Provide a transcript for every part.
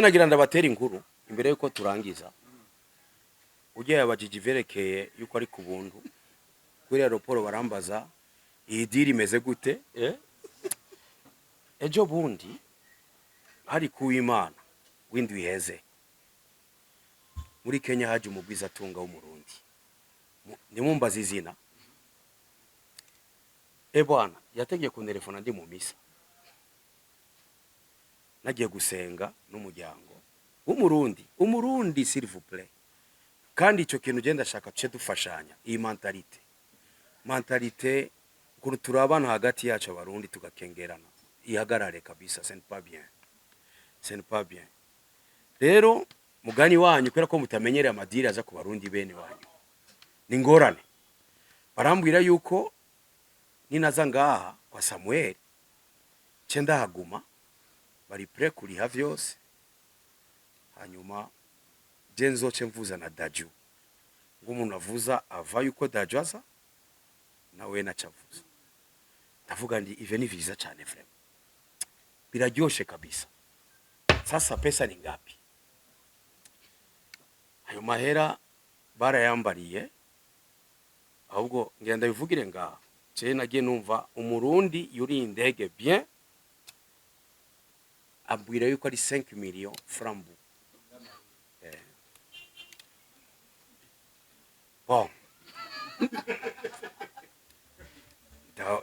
nagira ndabatera inkuru imbere yuko turangiza ugiye abajiji verekeye yuko ari kubuntu kuri aeroport barambaza iyi diri imeze gute ejo bundi hari kuwimana windi wiheze muri Kenya haje umugwiza atunga w'umurundi nimumbaza izina bwana yategeye ku telefone ndi mu misa nagiye gusenga n'umuryango umurundi s'il vous plaît kandi ico kintu genda shaka cyo dufashanya iyi mentalite ukuntu turabana hagati yacu abarundi tugakengerana ihagarare kabisa c'est pas bien rero mugani wanyu kwera ko mutamenyereye amadiri aza ku barundi bene wanyu ni ngorane barambwira yuko ninaza ngaha kwa Samuel cenda haguma bari pre kuriha vyose hanyuma jenzoce mvuza na Daju ngo umuntu avuza ava yuko Daju aza nawe nacavuza ndavuga ndi ive ni vyiza cyane vraiment biraryoshe kabisa. Sasa pesa ni ngapi? Ayo mahera barayambariye ahubwo ngenda bivugire ngaha je nagiye numva umurundi yuri indege bien abwira yuko ari 5 millions francs. Bon.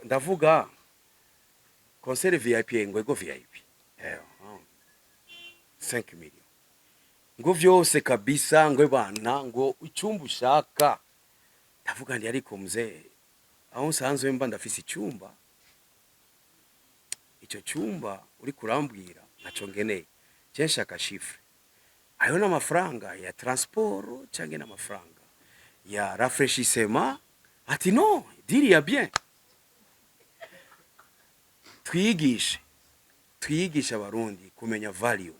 Ndavuga concert VIP ngwego VIP. 5 millions. Ngo vyose kabisa ngwe bana ngo icyumba ushaka. Ndavuga ndi ariko mzee aho nsanzwe mba ndafise icyumba. Icyo cyumba uri kurambwira naco ngeneye. Je nshaka chiffre. Ayo na mafaranga ya transport cange na mafaranga ya rafraîchissement ati no diri ya bien twigisha abarundi kumenya value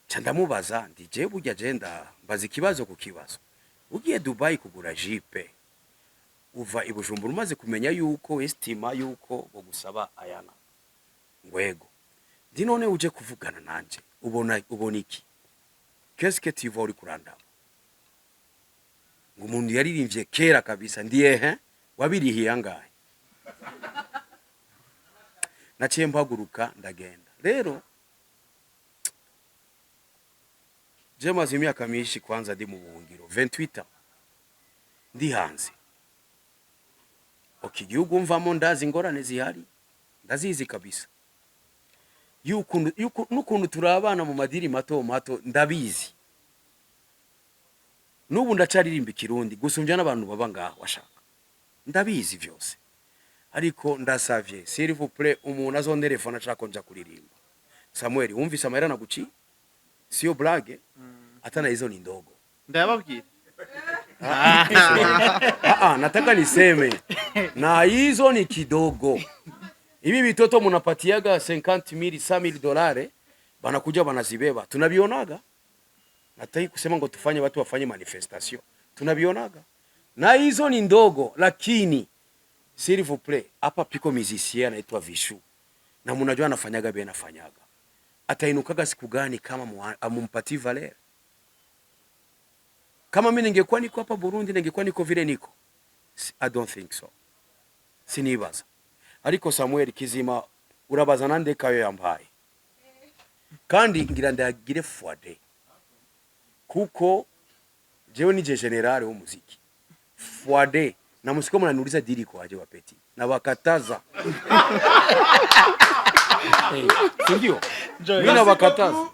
candamubaza ndije burya agenda mbaza ikibazo ku kibazo ugiye Dubai kugura jipe uva ibujumbura umaze kumenya yuko estima yuko bo gusaba ayana ngwego ndi none uje kuvugana nanje ubona iki qu'est-ce que tu vas uri kuranda ngo umuntu yaririmbye kera kabisa ndiye wabirihiye angahe naciye mpaguruka ndagenda rero je maze imyaka myinshi kwanza ndi mu buhungiro 28 ans ndi hanze igihugu mvamo ndazi ingorane zihari ndazizi kabisa n'ukuntu turabana mu madiri mato ndabizi nubu ndacaririmba ikirundi gusumbya n'abantu baba ngaho washaka ndabizi vyose ariko ndasavye s'il vous plaît umuntu azonderefona ashaka nja kuririmba Samuel wumvise amahera naguci sio blague atana hizo ni ndogo ndababwira nataka niseme na hizo ni kidogo. Hivi vitoto munapatiaga 50,000 $100,000 banakuja banazibeba tunabionaga. Nataki kusema ngo tufanye watu wafanye manifestation tunabionaga na hizo ni ndogo lakini s'il vous plaît hapa piko musicien anaitwa Vishu na mnajua anafanyaga bien anafanyaga atainukaga siku gani kama amumpati Valer. Kama mimi ningekuwa niko hapa Burundi ningekuwa niko vile niko I don't think so sinibaza ariko Samuel kizima urabaza nande kayo yambaye kandi ngira ndagire fuade kuko jewe nije general wo muziki fuade na musiko mnaniuliza diri kwa aje wapeti na wakataza ndio mimi na wakataza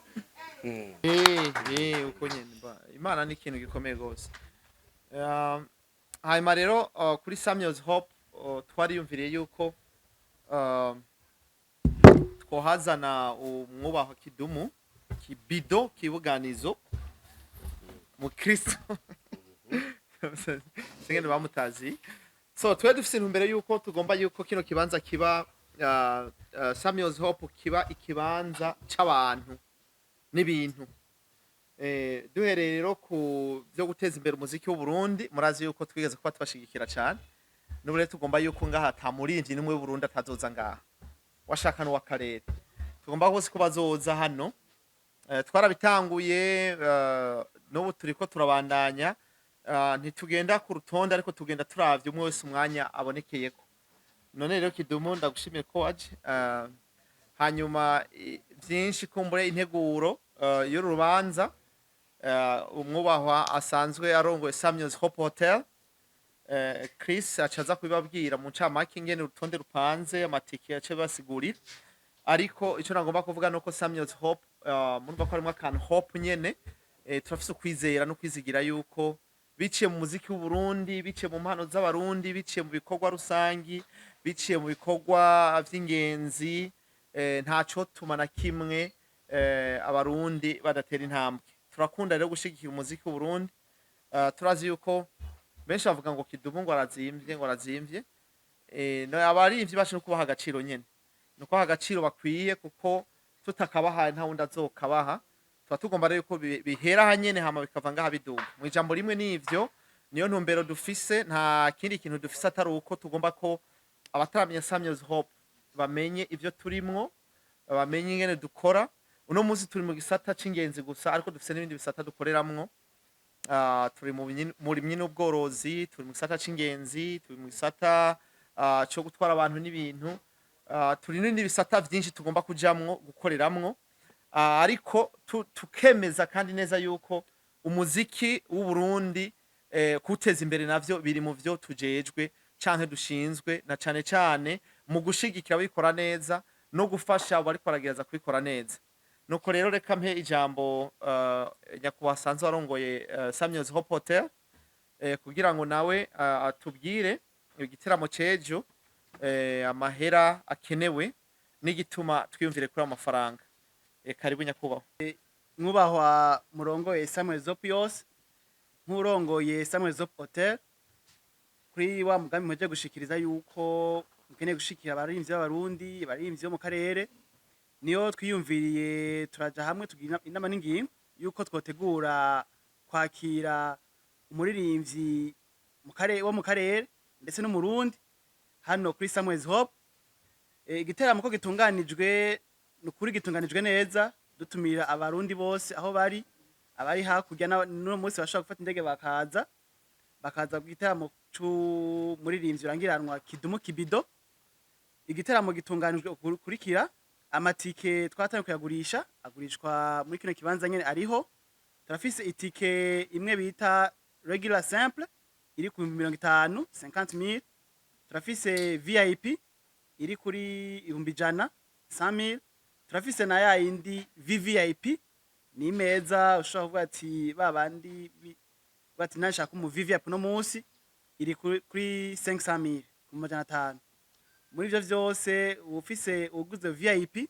uko nyene Imana ni ikintu gikomeye gose. Hanyuma rero kuri Samuel's Hope twariyumviriye yuko twohazana umwubaho Kidumu kibido kibuganizo mu Kristo singene bamutazi so twe dufise intumbere yuko tugomba yuko kino kibanza kiba Samuel's Hope kiba ikibanza c'abantu n'ibintu duhereye rero ku byo guteza imbere umuziki w'u Burundi murazi yuko twigeze kuba tubashigikira cyane n'ubure tugomba yuko ngaha tamurinzi nimwe Burundi atazoza ngaha washaka no wakarere tugomba hose ko bazoza hano twarabitanguye n'ubu turiko turabandanya ntitugenda ku rutonde ariko tugenda turavye umwe wese umwanya abonekeyeko. None rero Kidumu ndagushimiye ko waje hanyuma vyinshi kumbure integuro y'uru rubanza umwubahwa asanzwe arongoye Samuel's Hope Hotel Chris acaza kubibabwira mu ncamake ingene urutonde rupanze amatike yace basigurira ariko ico nagomba kuvuga nuko Samuel's Hope murumva ko harimwo akantu hope nyene turafise ukwizera no kwizigira yuko biciye mu muziki w'u Burundi biciye mu mpano z'abarundi biciye mu bikorwa rusangi biciye mu bikorwa vy'ingenzi ntaco tuma na kimwe abarundi badatera intambwe. Turakunda rero gushigikira umuziki w'u Burundi turazi yuko benshi bavuga ngo Kidumu ngo arazimvye no abarimvyi bacu no kubaha agaciro nyene nuko agaciro bakwiye kuko tutakabaha nta wundi azokabaha tuba tugomba rero ko bihera hanyene hama bikava ngaha biduga mu ijambo rimwe n'ivyo niyo ntumbero dufise nta kindi kintu dufise atari uko tugomba ko abataramenya Samuel's Hope bamenye ivyo turimwo bamenye ingene dukora uno munsi turi mu gisata c'ingenzi gusa ariko dufise n'ibindi bisata dukoreramwo turi mu burimyi n'ubworozi turi mu gisata c'ingenzi turi mu gisata co gutwara abantu n'ibintu turi n'ibindi bisata vyinshi tugomba kujamwo gukoreramwo ariko tukemeza kandi neza yuko umuziki w'u Burundi kuteza imbere navyo biri mu vyo tujejwe canke dushinzwe na cane cane mu gushigikira bikora neza no gufasha abo ariko baragereza kubikora neza. Nuko rero reka mpe ijambo nyakubahwa asanzwe arongoye Samuel's Hope Hotel kugira ngo nawe atubwire igiteramo c'ejo amahera akenewe n'igituma twiyumvire kuri amafaranga. Karibu nyakubahwa. Mwubahwa murongoye Samuel's Hope yose nk'urongoye Samuel's Hope Hotel kuri wa mugambi muje gushikiriza yuko mukeneye gushikira abarimvyi b'abarundi abarimvyi bo mu karere niyo twiyumviriye turaja hamwe tugira inama n'ingingo yuko twotegura kwakira umuririmvyi wo mu karere ndetse no mu Burundi hano kuri Samuel's Hope. Igiteramo ko gitunganijwe nukuri gitunganijwe neza dutumira abarundi bose aho bari abari hakurya no munsi bashaka gufata indege bakaza bwiteramo c'umuririmvyi urangiranwa Kidumu Kibido. Igiteramo gitunganijwe kurikira amatike twatanye kuyagurisha agurishwa muri kino kibanza nyene ariho turafise itike imwe bita regular simple iri ku 50 50,000 turafise VIP iri kuri 100 100,000 turafise na ya indi VVIP ni meza ushobora kuvuga ati babandi bati nashaka mu VVIP no munsi iri kuri 500,000 ku 500. Muri ivyo vyose ufise uguze VIP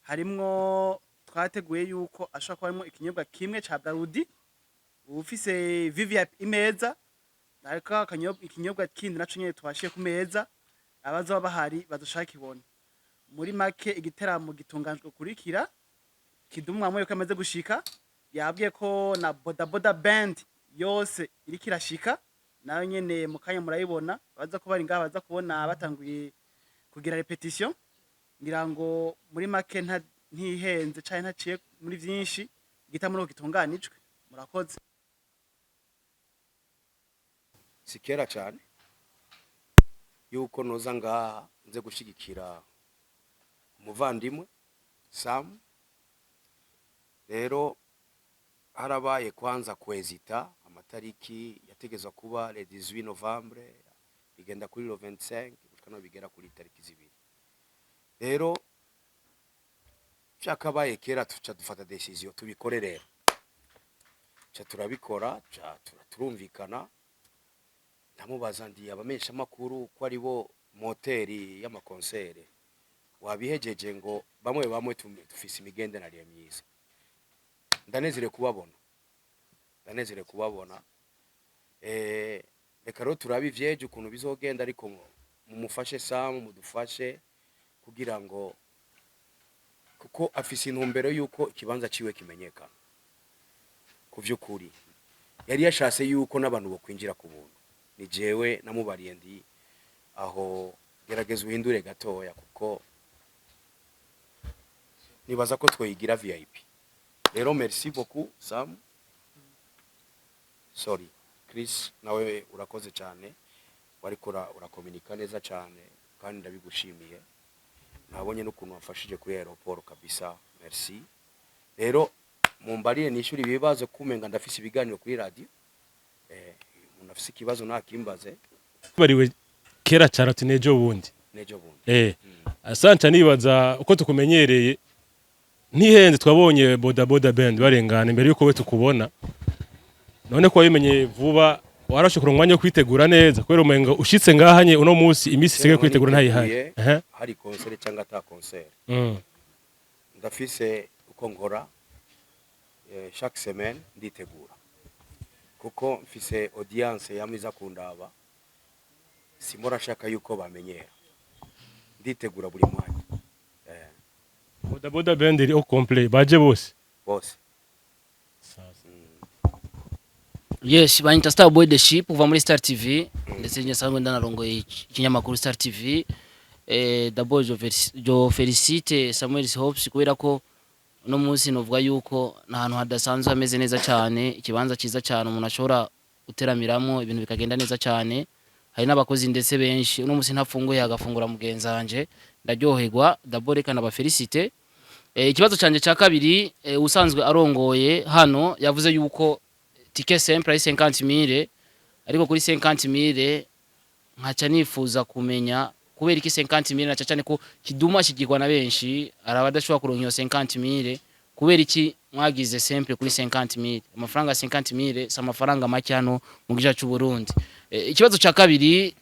harimwo twateguye yuko ashaka kuba harimo ikinyobwa kimwe ca Darudi ufise VVIP imeza ariko ikinyobwa kindi naco nyene twashiye ku meza abazo bahari badushaka ibona. Muri make igiteramo gitunganijwe kurikira Kidumu amwe ko amaze gushika yabwiye ko na boda band yose iri kirashika nayo nyene mu kanya murayibona baza ko bari ngaha baza kubona batanguye kugira repetition ngira ngo muri make ntihenze cyane ntaciye muri vyinshi igitamo no gitunganijwe. Murakoze. Sikera cyane yuko noza ngaha nze gushigikira umuvandimwe Sam. Rero harabaye kwanza kwezita amatariki yategezwa kuba le 18 Novembre bigenda kuri le 25 gushikana bigera kuri tariki zibiri. Rero cyakabaye kera tuca dufata decision tubikore rero cha turabikora cha turumvikana ndamubaza ndi abamesha makuru ko ari bo moteri y'amakonsere wabihejeje ngo bamwe tufise imigende nariye myiza. Ndanezere kubabona reka rero turabivyeje ukuntu bizogenda ariko mumufashe Sam mudufashe kugira ngo kuko afise intumbero yuko ikibanza ciwe kimenyekana kuvyukuri yari yashase yuko n'abantu bo kwinjira ku buntu ni jewe namubariye ndi aho gerageza uhindure gatoya kuko nibaza ko twoyigira VIP rero merci beaucoup Sam, sorry Chris, nawe urakoze cyane, wariko urakomunika neza cyane kandi ndabigushimiye, nabonye n'ukuntu wafashije kuri aeroport kabisa, merci. Rero mumbarire nishuri ibibazo kumenga ndafise ibiganiro kuri radio, umuntu afise ikibazo nakimbaze. Bariwe kera cyane ati nejo bundi. Asante nibaza uko tukumenyereye ntihenze twabonye boda band barengana imbere yuko we tukubona, none ko wabimenye vuba warashe kuronka umwanya wo kwitegura neza kubera umenga ushitse ngahanye uno munsi imisi isigaye kwitegura ntayihari. Hari concert cyangwa ata concert, ndafise uko nkora chaque semaine nditegura kuko mfise audience yamiza kundaba, simora shaka yuko bamenyera, nditegura buri mwanya. Boda band iri au complet baje bose. Yes, banyita Star Boy the Ship uva muri Star TV ndetse nyasanzwe ndanarongoye ikinyamakuru Star TV. D'abord je félicite Samuel Hosy kubera ko no munsi novuga yuko nahantu hadasanzwe hameze neza cyane, ikibanza ciza cyane umuntu ashobora guteramiramwo ibintu bikagenda neza cyane. Hari n'abakozi ndetse benshi, uno munsi ntafunguye agafungura mugenzanje, ndaryoherwa. D'abord kana ba félicite. Ikibazo canje ca kabiri, usanzwe arongoye hano yavuze yuko ticket simple ari 50,000, ariko kuri 50,000 nkaca nifuza kumenya kubera iki 50,000 naca cyane ko KIDUMU ashigirwa na benshi arabadashobora kuronka iyo 50,000, kubera iki mwagize simple kuri 50,000? Amafaranga 50,000 sa amafaranga make hano mu gice cy'u Burundi. Ikibazo ca kabiri,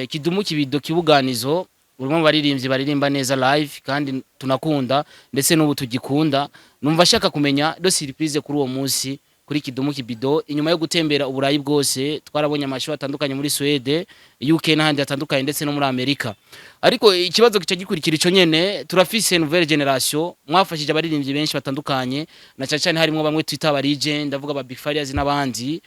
KIDUMU kibido kibuganizo urimo baririmbyi baririmba neza live kandi tunakunda ndetse n'ubu tugikunda, numva shaka kumenya do surprise kuri uwo munsi kuri KIDUMU kibido. Inyuma yo gutembera uburayi bwose twarabonye amashow atandukanye muri Sweden, UK n'ahandi atandukanye ndetse no muri Amerika, ariko ikibazo kica gikurikira ico nyene, turafise nouvelle generation, mwafashije abaririmbyi benshi batandukanye na cyane harimo bamwe Twitter ba legend, ndavuga ba Big Farias n'abandi.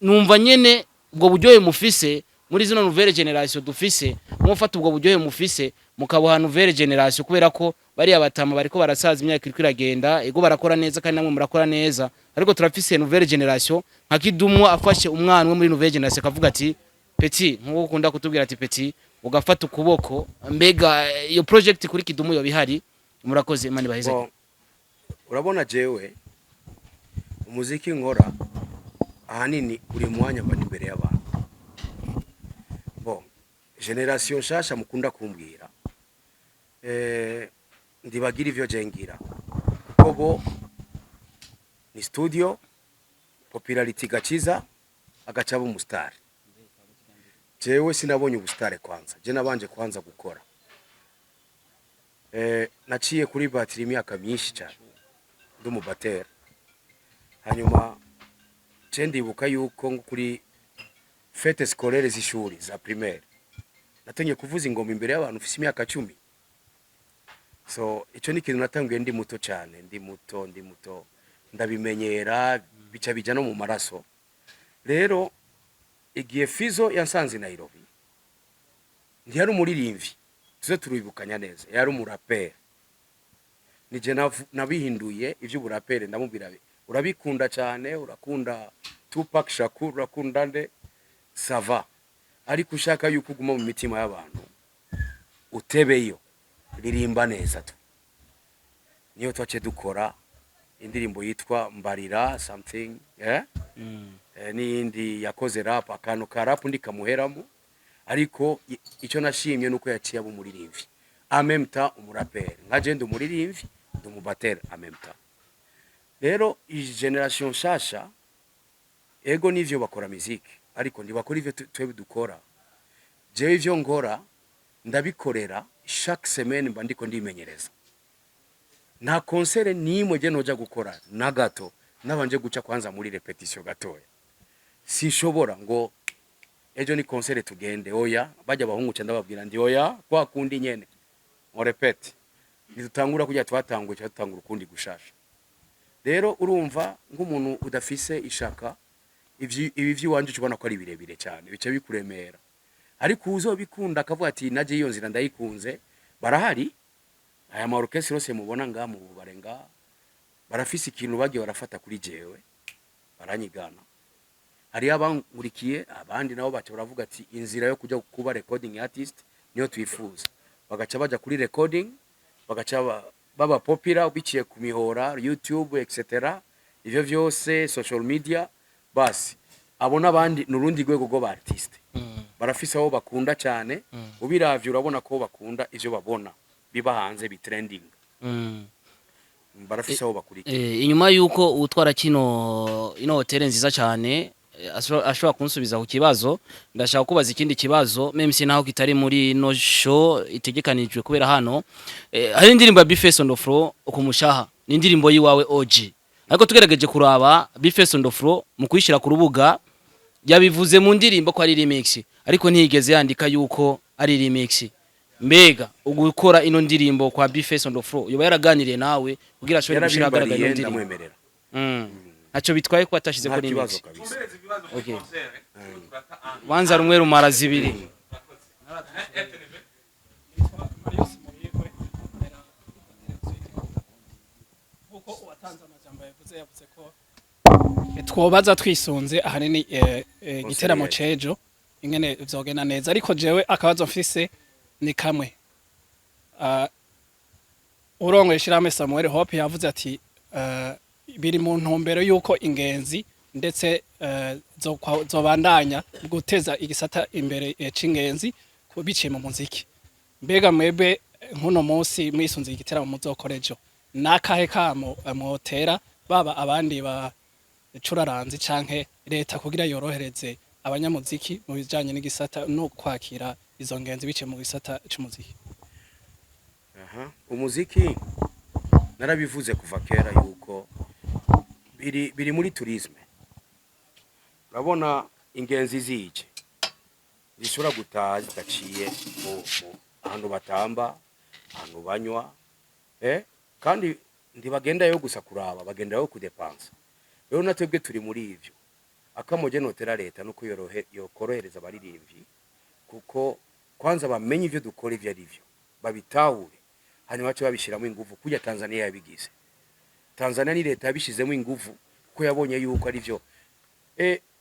Numva nyene ubwo buryohe mufise muri zino nouvelle generation dufise, mufata ubwo buryohe mufise mukabuha nouvelle generation, kubera ko bari abatama bariko barasaza imyaka iriko iragenda, ego barakora neza kandi namwe murakora neza, ariko turafise nouvelle generation nka KIDUMU afashe umwana we muri nouvelle generation akavuga ati petit, nkuko ukunda kutubwira ati petit, ugafata ukuboko. Mbega iyo project kuri KIDUMU yo bihari? Murakoze, Imana ibaheze. Urabona jewe umuziki nkora ahanini uri mwanya mba imbere y'abantu. Generation shasha mukunda kumbwira, ndibagira ivyo jengira kuko bo ni studio popularity gakiza agacaba umustar. Jewe sinabonye ubustare kwanza, je nabanje kwanza gukora. Naciye kuri batiri imyaka myinshi cyane ndumu batera, hanyuma je ndibuka yuko kuri fete scolaire z'ishuri za primaire natenye kuvuza ingoma imbere y'abantu ufise imyaka 10. So ico ni kintu natanguye ndi muto cyane, ndi muto ndabimenyera bica bija no mu maraso. Rero igihe Fizo yansanze Nairobi, ndi yari umuririmbyi tuze turubikanya neza, yari umurapper. Nije nabihinduye ivyo burapper, ndamubwira urabikunda cyane, urakunda Tupac Shakur, urakunda nde sava, ariko ushaka yuko uguma mu mitima y'abantu utebeyo ririmba neza tu. Niyo twace dukora indirimbo yitwa Mbarira something, n'indi yakoze rap, akantu ka rap ndikamuheramo, ariko icyo nashimye nuko yaciye abo muririmbyi en même temps umurapper, nka je ndi umuririmbyi ndi umubatera en même temps. Rero iyi generation shasha ego nivyo bakora muziki, ariko ndibakora ivyo twebwe dukora. Jewe ivyo ngora ndabikorera chaque semaine, mba ndiko ndimenyereza. Nta concert nimwe je noja gukora na gato nabanje guca kwanza muri repetition gatoya. Sinshobora ngo ejo ni concert tugende, oya bajya abahungu cyanda babwira ndi oya kwa kundi nyene on repete, nidutangura kujya twatanguye cyatangura ukundi gushasha. Rero urumva nk'umuntu udafise ishaka ibi vy'iwanje ubona ko ari birebire cyane, bice bikuremera, ariko uzobikunda akavuga ati naje iyo nzira ndayikunze. Barahari aya ma orchestre yose mubona nga mu barenga barafise ikintu bagiye barafata kuri jewe baranyigana. Hari abankurikiye abandi nabo baca baravuga ati inzira yo kujya kuba recording artist niyo twifuza, bagaca baja kuri recording, bagaca baba popular biciye ku mihora YouTube etc. Ivyo vyose social media basi abo nabandi nurundi rwego rwo ba artiste barafise aho bakunda cyane ubiravye urabona ko bakunda ivyo babona biba hanze bi trending barafise aho bakurikira. Inyuma yuko utwara ino hotel nziza cyane ashobora kunsubiza ku kibazo, ndashaka kubaza ikindi kibazo meme naho kitari muri no show itegekanijwe kubera hano. Hari indirimbo ya Bface on the floor ukumushaha ni indirimbo yiwawe OG, ariko tugerageje kuraba Bface on the floor mu kuyishira ku rubuga yabivuze mu ndirimbo ko ari remix, ariko ntiyigeze yandika yuko ari remix. Mbega ugukora ino ndirimbo kwa Bface on the floor yoba yaraganiriye nawe kugira ashobore gushira agaragara indirimbo? Acho bitwaye ko atashize ko remix. Okay. Wanza rumwe rumara zibiri. Uko watanze amajambo yavuze ko twobaza twisunze ahanini giteramo cejo ingene vyogena neza, ariko jewe akabazo mfise ni kamwe. Urongoye shirame Samuel Hope yavuze ati biri mu ntumbero yuko ingenzi ndetse zobandanya guteza igisata imbere c'ingenzi biciye mu muziki. Mbega mwebe nkuno munsi mwisunze igiteramo muzokorejo nakahe kamo mwotera baba abandi ba curaranzi canke leta kugira yorohereze abanyamuziki mu bijanye n'igisata no kwakira izo ngenzi biciye mu gisata c'umuziki? Umuziki narabivuze kuva kera yuko biri muri tourisme. Urabona ingenzi zije zishobora gutaha zidaciye mu ahantu batamba, ahantu banywa, kandi ndibagenda yo gusa kuraba, bagenda yo kudepansa. Rero natwebwe turi muri ivyo. Akamoje notera leta nuko yokorohereza abaririmbyi, kuko kwanza bamenye ivyo dukora ivyo arivyo, babitahure hanyuma cyo babishiramo ingufu kujya Tanzania yabigize. Tanzania ni leta yabishizemo ingufu ko yabonye yuko ari byo.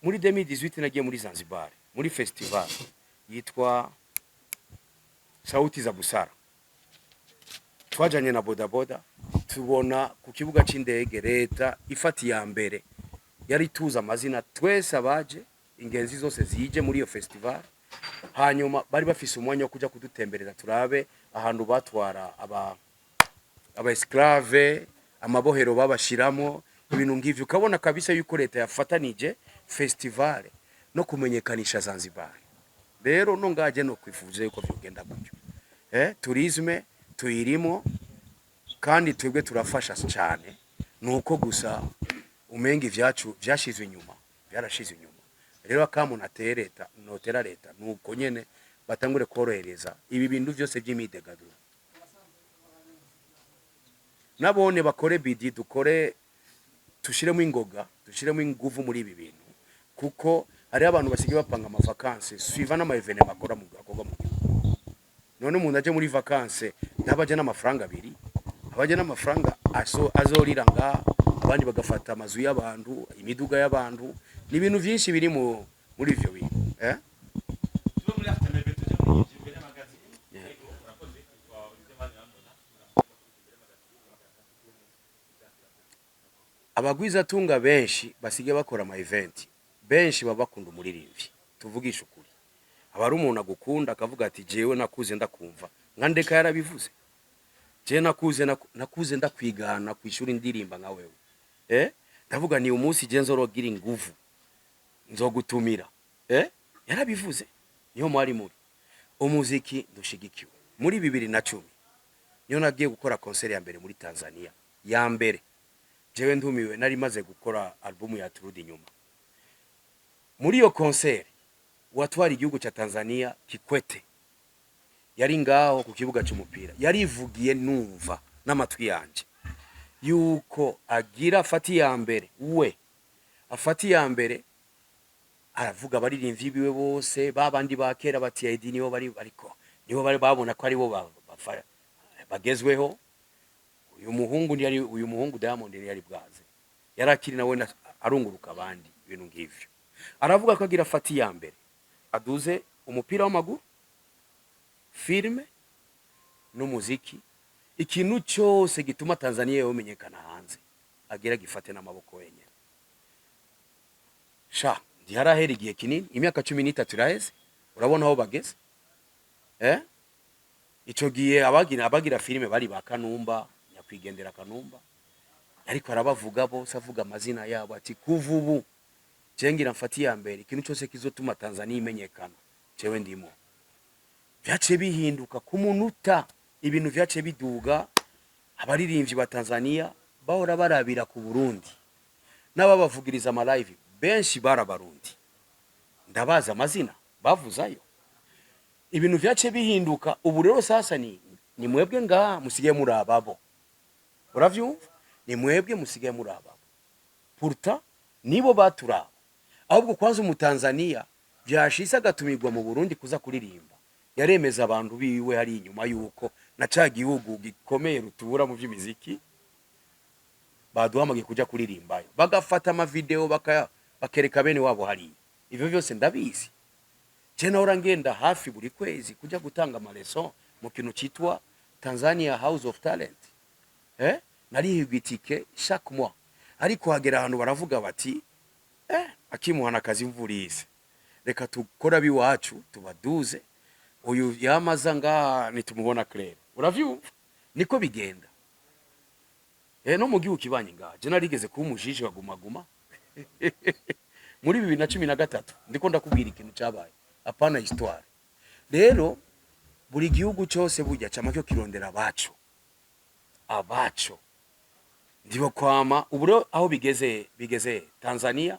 Muri 2018 nagiye muri Zanzibar muri festival yitwa Sauti za Busara. Twajanye na bodaboda tubona ku kibuga c'indege leta ifati ya mbere yari tuza amazina twese abaje ingenzi zose zije muri iyo festival. Hanyuma bari bafise umwanya wo kuja kudutembereza turabe ahantu batwara aba esclave, amabohero babashiramo ibintu ngivyo. Ukabona kabisa yuko leta yafatanije festival no kumenyekanisha Zanzibar. Rero no ngaje no kwifuza yuko vyogenda gutyo. Tourisme tuyirimo kandi twebwe turafasha cyane, nuko gusa umenga ivyacu vyashizwe inyuma, byarashizwe inyuma. Rero akamu notera leta nuko nyene batangure korohereza ibi bintu byose by'imidegaduro. Nabone bakore bidi dukore tushiremo ingoga, tushiremo inguvu muri ibi bintu, kuko hari abantu basigaye bapanga ama vacances suiva na ma evenement bakora mu gakoga mu gihugu. None umuntu aje muri vacances ntabaje n'amafaranga abiri, abaje n'amafaranga azorira nga, abandi bagafata amazu y'abantu, imiduga y'abantu, ni ibintu byinshi biri muri ivyo bintu. Abagwiza tunga benshi basigaye bakora ama event, benshi baba bakunda umuririmbyi. Tuvugisha ukuri, abari umuntu agukunda akavuga ati jewe nakuze ndakumva nka Ndeka yarabivuze, je nakuze ndakwigana kwishura indirimba nka wewe. Ndavuga ni umunsi je nzorogira inguvu nzogutumira. Yarabivuze, niyo mwari muri umuziki dushigikiwe. Muri 2010 niyo nagiye gukora concert ya mbere muri Tanzania, ya mbere jewe ndumiwe, nari maze gukora album ya Turudi Inyuma. Muri iyo concert watwara igihugu cha Tanzania Kikwete yari ngaho ku kibuga cy'umupira, yarivugiye numva n'amatwi yanje yuko agira afati ya mbere, afati ya mbere aravuga abaririmbyi biwe bose babandi bakera bati ID nibo bari babona ko ari bo bagezweho. uyu muhungu Diamond yari bwaze yarakiri nawe arunguruka abandi ibintu ngivyo aravuga ko agira fati ya mbere aduze umupira w'amaguru filme n'umuziki ikintu cyose gituma Tanzania yomenyekana hanze agira gifate n'amaboko wenyine sha ndiharahera igihe kinini imyaka 13 iraheze urabona aho bageze ico gihe abagira filme bari bakanumba nyakwigendera kanumba ariko arabavuga bose avuga amazina yabo ati kuvubu cengira mfati ya mbere ikintu cyose kizotuma Tanzania imenyekana cewe ndimo vyace bihinduka ku munota ibintu vyace biduga abaririmbyi ba Tanzania bahora barabira ku Burundi n'ababavugiriza ama live benshi barabarundi ndabaza amazina bavuzayo ibintu vyace bihinduka ubu rero sasa ni mwebwe nga musige muri ababo uravyumva ni mwebwe musige muri ababo pourtant nibo baturaba ahubwo kwanza mu Tanzania byashisa gatumirwa mu Burundi kuza kuririmba yaremeza abantu biwe hari inyuma yuko na ca gihugu gikomeye rutubura mu by'imiziki baduhamagiye kuja kuririmbayo bagafata ama video bakereka bene wabo hari ivyo byose ndabizi je naora ngenda hafi buri kwezi kuja gutanga amaleson mu kintu citwa Tanzania House of Talent narihigwa itike chaque mois ariko hagera ahantu baravuga bati akimuhana akazi mvurize reka tukora biwacu tubaduze uyu yamaza ngaha nitumubona clair uravyumva niko bigenda no mu gihugu kibanye ngaha je narigeze kuba umujiji wagumaguma muri 2013 ndiko ndakubwira ikintu cyabaye apana histoire rero buri gihugu cyose bujya camakyo kirondera abaco ndibo kwama uburo aho bigeze Tanzania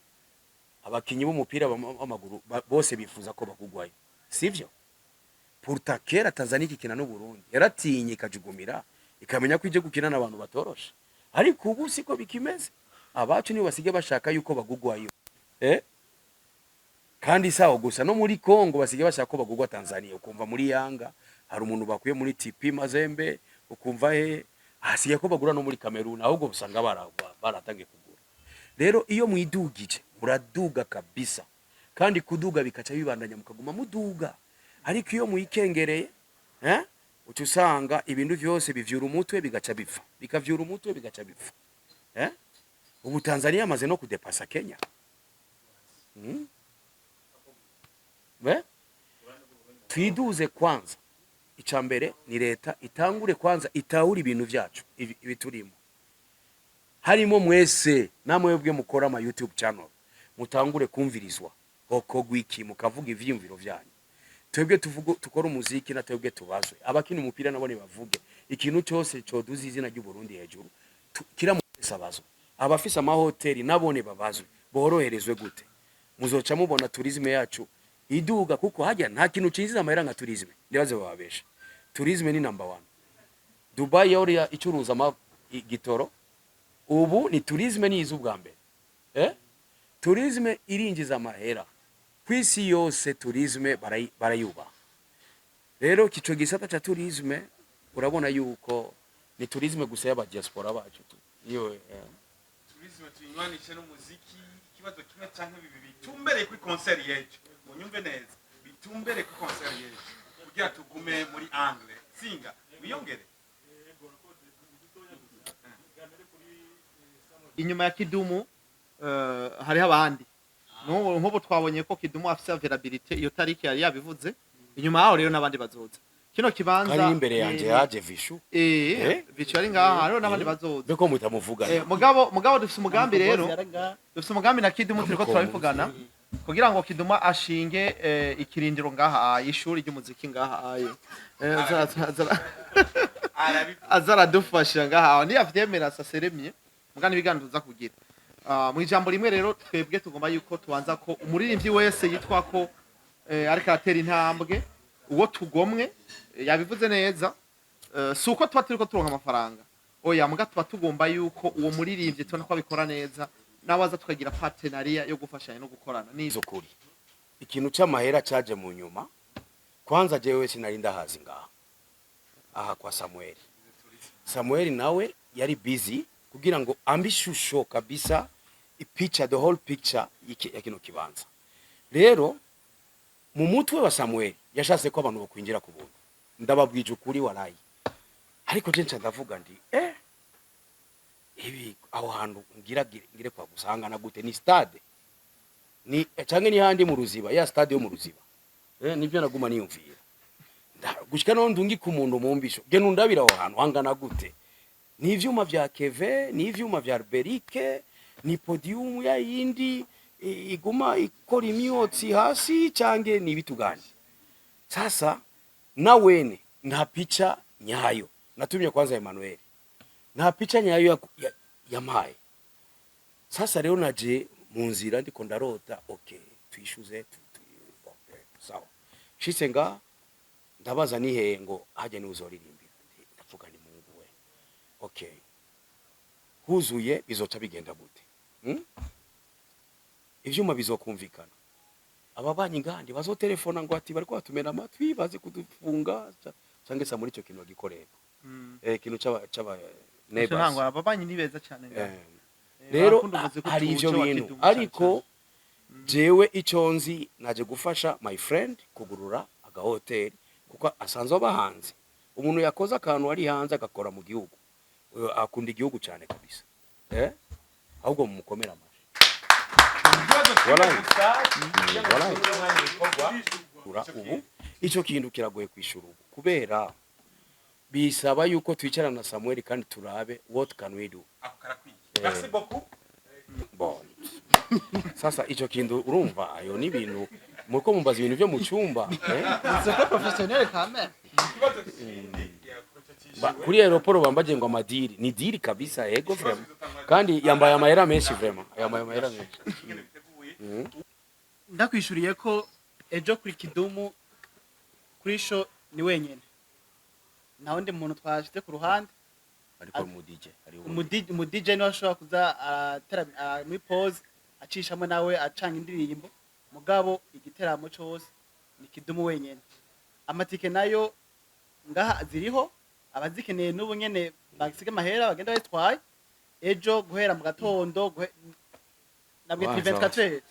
abakinyi b'umupira w'amaguru bose bifuza ko bagugwayo sivyo pourtant kera Tanzania ikina no Burundi yaratinye ikajugumira ikamenya ko ije gukina n'abantu batorosha ariko ubu siko bikimeze abacu nibo basige bashaka yuko bagugwayo kandi sawo gusa no muri Kongo basige bashaka ko bagugwa Tanzania ukumva muri Yanga hari umuntu bakuye muri TP Mazembe ukumva hasiye ko bagura no muri Cameroon ahubwo usanga baratangiye kugura rero iyo mwidugije muraduga kabisa kandi kuduga bikaca bibandanya mukaguma muduga ariko iyo muyikengereye utusanga ibintu byose bivyura umutwe bigaca bipfa bikavyura umutwe bigaca bipfa ubu Tanzania amaze no kudepasa Kenya twiduze kwanza icambere ni leta itangure kwanza itahura ibintu byacu ibiturimo harimo mwese namwebwe mukora ama YouTube channel mutangure kumvirizwa okogwiki mukavuga ivyimviro byanyu twebwe tukora umuziki na twebwe tubazwe abakina umupira nabone bavuge ikintu cyose coduza izina ry'u Burundi hejuru kira mwese abazwe abafisa ama hoteli nabone babazwe boroherezwe gute muzoca mubona tourisme yacu iduga kuko hajya nta kintu cinjiza amahera nka tourisme ndibaze bababesha tourisme ni number 1 Dubai yori icuruza gitoro ubu ni tourisme ni izubwa mbere tourisme irinjiza amahera kwisi yose tourisme barayuba rero kico gisata cha tourisme urabona yuko ni tourisme gusa y'aba diaspora bacu iyo tourisme tunywanishe no muziki kibazo kimwe canke bibi tumbere kuri concert yecu munyumve neza bitumbere kuri concert yecu kugira tugume muri angle singa wiyongere inyuma ya Kidumu hariho abandi nk'ubu twabonye ko Kidumu afise availability iyo tariki yari yabivuze inyuma yaho rero nabandi bazoza kino kibanza ari imbere yanje yaje Vishu Vishu ari ngaha hariho nabandi bazoza beko mutamuvuga mugabo dufise umugambi rero dufise umugambi na Kidumu turiko turabivugana kugira ngo Kidumu ashinge ikirindiro ngaha ishuri ry'umuziki ngaha azara dufasha ngaha ndi avyemera saseremye mugani biganduza kugira mu ijambo rimwe rero twebwe tugomba yuko tubanza ko umuririmbyi wese yitwa ko ariko atera intambwe uwo tugomwe yabivuze neza suko tuba turiko turonka amafaranga oya muga tuba tugomba yuko uwo muririmbyi tubona ko abikora neza nabaza tukagira partenariat yo gufashanya no gukorana nizo kuri ikintu cy'amahera cyaje mu nyuma kwanza jewe sinari ndahazi ngaha aha kwa Samuel nawe yari busy kugira ngo ambishusho kabisa ipicha the whole picture ya kino kibanza. Rero mu mutwe wa Samuel yashatse ko abantu bokwinjira ku buntu, ndababwije ukuri warayi, ariko je nca ndavuga ndi ibi aho hantu ngire kwa gusangana gute, ni stade ni canke ni handi mu Ruziba, ya stade yo mu Ruziba, nivyo naguma niyumvira gushika no ndungi ku muntu mumbisho ge nundabira aho hantu hangana gute, ni ivyuma vya Keve, ni ivyuma vya Berike, ni podium ya yindi iguma ikora imyotsi hasi cange ni bitu gani. Sasa na wene nta picha nyayo natumye kwanza Emmanuel, nta picha nyayo ya mae. Sasa rero naje mu nzira ndiko ndarota, okay tuyishuze okay sawa, shitse nga ndabaza nihe ngo haje ni uzoririmbira, ndavuga ni Mungu we, okay huzuye bizoca bigenda gute? Ivyuma bizokumvikana, ababanyi ngandi bazotelefona ngo ati bariko batumena amatwi bazi kudufunga cange sa muri ico kintu gikorera kintu caba neighbors. Ntango ababanyi ni beza cyane rero hari ivyo bintu, ariko jewe ico nzi naje gufasha my friend kugurura aga hotel, kuko asanzwe abahanze umuntu yakoze akantu ari hanze agakora mu gihugu, akunda igihugu cyane kabisa, ahubwo mumukomera amashi. Ubu ico kintu kiragoye kwishura ubu, kubera bisaba yuko twicarana na Samuel kandi turabe what can we do. Merci beaucoup. Bon. Sasa ico kintu urumva ayo ni ibintu muko mumbaza ibintu byo mu cyumba, c'est professionnel quand même. Kuri aeroport bambaje ngo amadiri ni diri kabisa, ego vraiment, kandi yambaye amahera menshi vraiment, yambaye amahera menshi. Ndakwishuriye ko ejo kuri Kidumu kuri show ni wenyene, nta wundi muntu twashyize ku ruhande, ariko mu DJ niwe ashobora kuza muri pause acishamo nawe acanga indirimbo, mugabo igiteramo cyose ni Kidumu wenyene. Amatike nayo ngaha ziriho, abazikeneye n'ubu nyene bagisiga amahera bagenda bayitwaye ejo guhera mu gatondo nabwe 24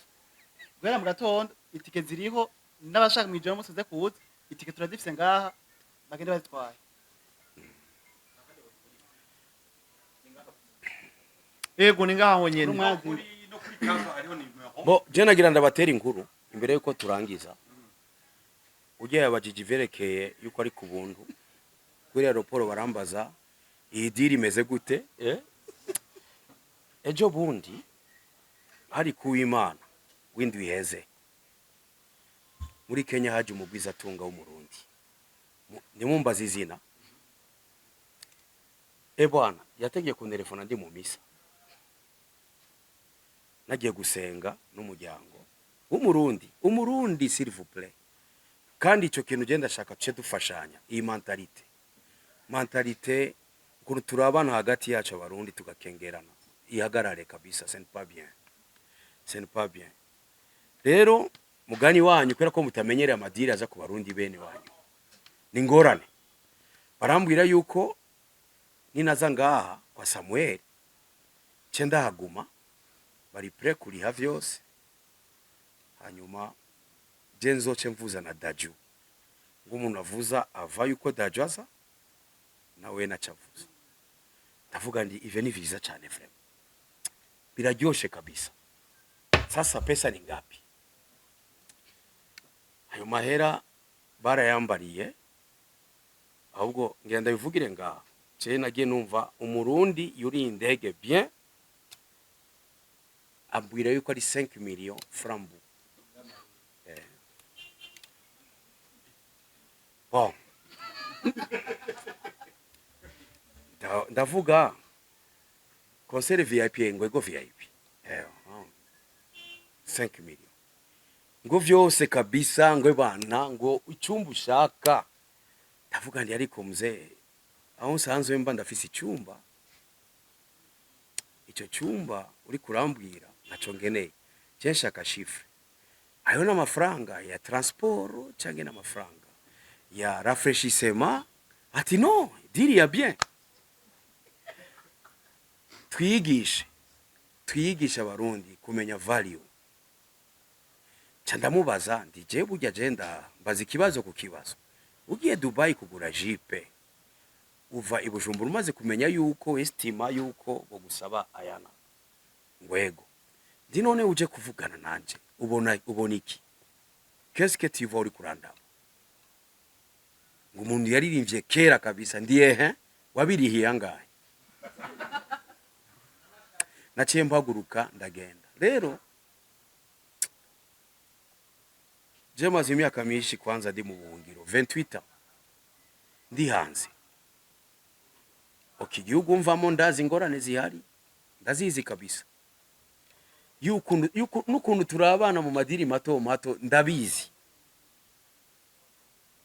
guhera mu gatondo itike ziriho, n'abashaka mu ijoro musoze kuza itike turazifise ngaha bagenda bazitwaye. Ego ni ngaho nyene. Bo je nagira ndabatera inkuru imbere yuko turangiza. Ugiye yabajije verekeye yuko ari ku buntu kuri aeroport barambaza iyi diri imeze gute, ejo bundi hari kuwimana windi wiheze muri Kenya haje umugwiza tunga w'umurundi, nimumbaza izina, bwana yategeye ku telefone ndi mu misa, nagiye gusenga n'umuryango umurundi s'il vous plaît, kandi ico kintu genda shaka cyo dufashanya iyi mentalite ukuntu turabana hagati yacu abarundi tugakengerana ihagarare kabisa, c'est pas bien. Rero mugani wanyu kwera ko mutamenyereye amadiri aza ku barundi bene wanyu ni ngorane, barambwira yuko ninaza ngaha kwa Samuel cenda haguma bari pre kuriha vyose, hanyuma je nzoce mvuza na Daju ng'umuntu avuza ava yuko Daju aza nawe nacavuza, ndavuga ndi ivyo ni vyiza cyane vraiment, biraryoshe kabisa. Sasa pesa ni ngapi? Ayo mahera barayambariye, ahubwo ngenda bivugire ngaha je nagiye numva umurundi yuri indege bien abwira yuko ari 5 millions francs. Bon. Ndavuga concert VIP ngo ego VIP. 5 millions. Ngo vyose kabisa, ngo bana ngo icyumba ushaka. Ndavuga ndi ariko mzee aho nsanzwe mba ndafise icyumba. Icyo cyumba uri kurambwira naco ngeneye. Censhaka chiffre. Ayo na mafaranga ya transport cange na mafaranga ya rafraîchissement. Ati non, diri ya bien. twiyigisha abarundi kumenya value. Candamubaza ndi je burya agenda mbaza ikibazo ku kibazo. Ugiye Dubai kugura jipe uva i Bujumbura umaze kumenya yuko estima yuko bo gusaba ayana ngwego. Ndi none uje kuvugana nanje ubona iki? Qu'est-ce que tu vas uri kurandaba? Ngo umuntu yaririmbye kera kabisa ndiye wabirihiye angahe? Naciye mpaguruka ndagenda. Rero je maze imyaka myinshi kwanza ndi mu buhungiro 28 ans ndi hanze. Igihugu mvamo ndazi ingorane zihari ndazizi kabisa. N'ukuntu turabana mu madiri mato mato ndabizi.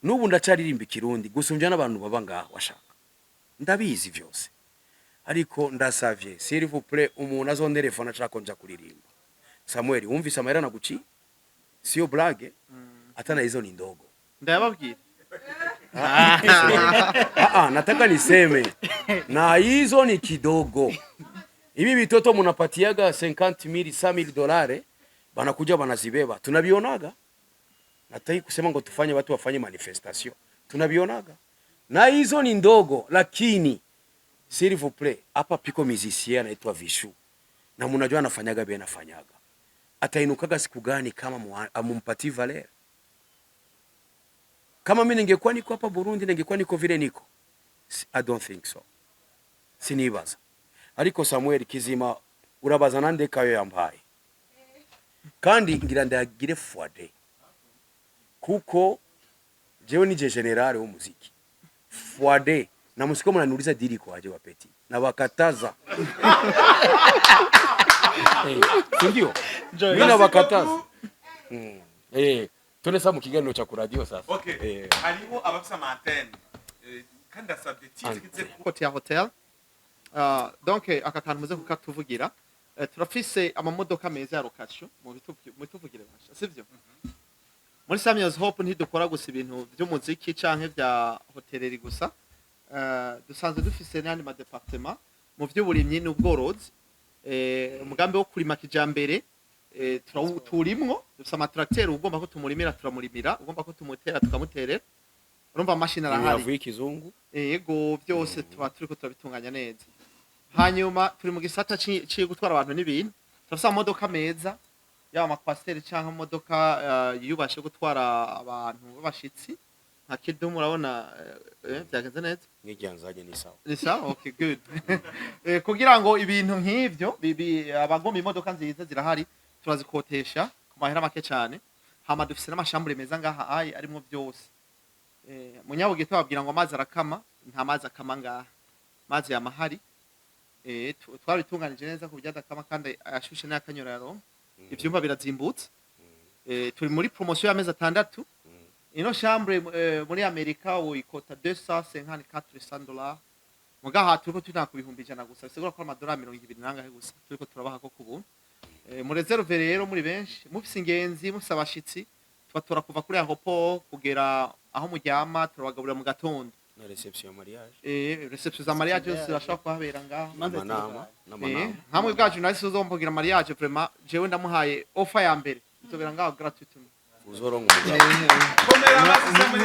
N'ubu ndacaririmba ikirundi gusumbya n'abantu baba ngaho washaka. Ndabizi vyose. Ariko ndasavye s'il vous plaît umuntu azonderefona ashaka nja kuririmba. Samuel wumvise amahera naguci? Sio blague. Atana hizo ni ndogo. Ndayababwira. Nataka niseme na hizo ni kidogo. Hivi vitoto munapatiaga 50,000 $100,000 banakuja banazibeba. Tunabionaga. Nataki kusema ngo tufanye watu wafanye manifestation. Tunabionaga. Na hizo ni ndogo lakini s'il vous plaît hapa piko musicien anaitwa Vishu. Na mnajua anafanyaga bena fanyaga. Atainukaga siku gani kama amumpatie valeur? Kama mimi ningekuwa niko hapa Burundi ningekuwa niko vile niko. I don't think so. Sinibaza. Ariko Samuel Kizima urabaza nande kayo yambaye. Kandi ngira ndagire fuade. Kuko jewe ni general w'umuziki. Fuade na musiko mnaniuliza dili kwa aje wapeti. Na wakataza. Ndio. Mimi na wakataza. Tunesa mu kiganiro cha kuradio sasa. Okay. Hariho abafisa antenne. Kandi asabye titre Côté hotel. Donc aka kantu muze kukatuvugira. Turafise amamodoka meza ya location mu bituvugire basha. Sivyo? Muri Samuel's Hope ntidukora gusa ibintu by'umuziki canke vya hoteleri gusa. Dusanzwe dufise n'andi ma departement mu vy'uburimyi n'ubworozi. Umugambi wo kurima kijambere turimwo dufise amatracteur ugomba ko tumurimira turamurimira ugomba ko tumutera tukamuterera urumva machine arahari yavuye ikizungu yego byose tuba turiko turabitunganya neza hanyuma turi mu gisata ciye gutwara abantu n'ibintu turafise amamodoka meza yaba amakwasiteri canke imodoka yubashe gutwara abantu b'abashitsi nka KIDUMU urabona byagenze neza nk'ijyanzanye ni sawa ni sawa okay good kugira ngo ibintu nk'ivyo abagomba imodoka nziza zirahari turazikotesha ku mahera make cyane hama dufise n'amashambure meza ngaha arimo byose munyabuge twababwira ngo amazi arakama nta mazi akama ngaha mazi yamahari twabitunganije neza ku byadakama kandi ashushe n'akanyoraro ivyumba birazimbutse turi muri promotion y'amezi 6 ino chambre muri Amerika uyikota $254 mugaha turiko tunaka ibihumbi 100 gusa bisigura ko amadolari 200 nangahe gusa turiko turabaha ko kubuntu mu reserve rero muri benshi mufise ingenzi mufise abashitsi tubatora kuva kuri aeroport kugera aho muryama turabagaburira mu gatondo na reception mariage reception za mariage zirashobora kuhabera ngaha n'amanama hamwe bwa journalist uzomvugira mariage vraiment jewe ndamuhaye offer ya mbere izobera ngaho gratuitement uzorongo komera amazi Samuel